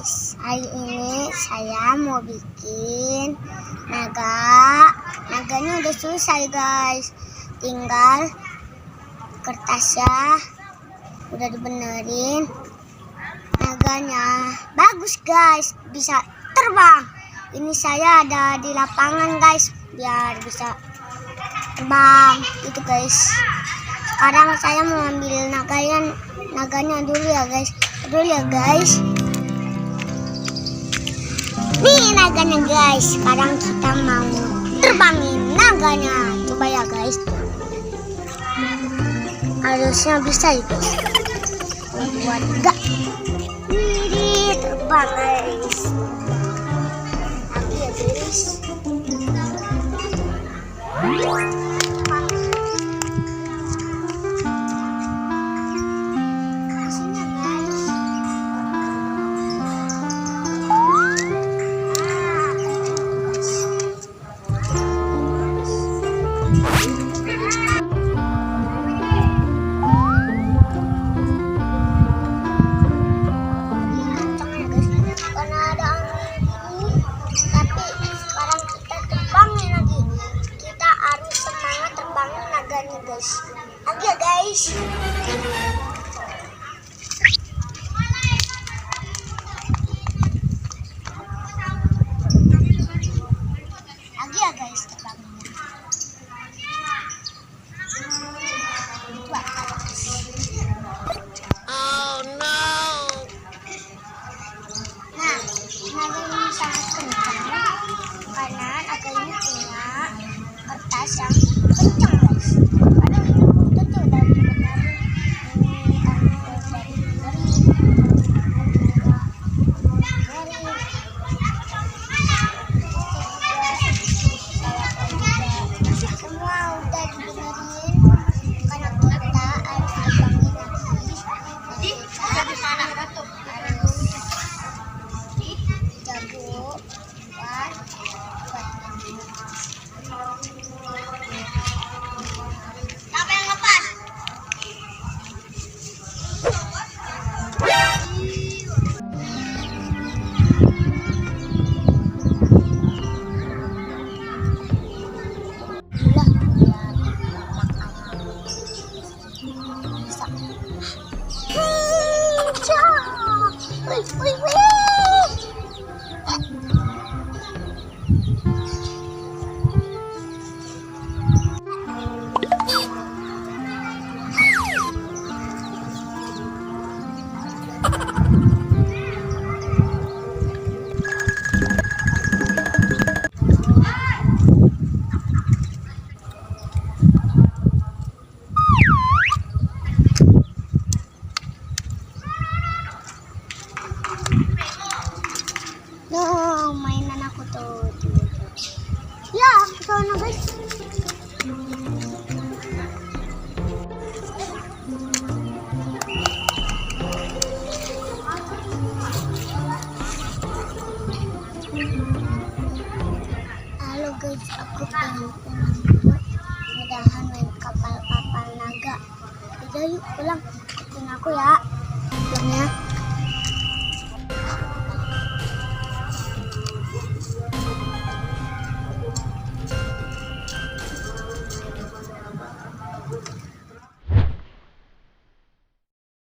guys, hari ini saya mau bikin naga. Naganya udah selesai guys, tinggal kertasnya udah dibenerin. Naganya bagus guys, bisa terbang. Ini saya ada di lapangan guys, biar bisa terbang itu guys. Sekarang saya mau ambil naganya dulu ya guys. Nih naganya guys. Sekarang kita mau terbangin naganya. Coba ya guys. Harusnya bisa ya guys. Buat enggak. Ini terbang guys. Lagi ya guys. Lagi ya guys. Lagi ya guys terbangnya. Oh no. Nah, naga ini sangat kencang karena naga ini punya kertas yang kencang guys. No, mainan aku tuh. Ya, ke sana guys. Halo guys, aku pengen pulang. Mudahan main kapal naga. Udah yuk pulang. Ikutin aku ya. Pulangnya.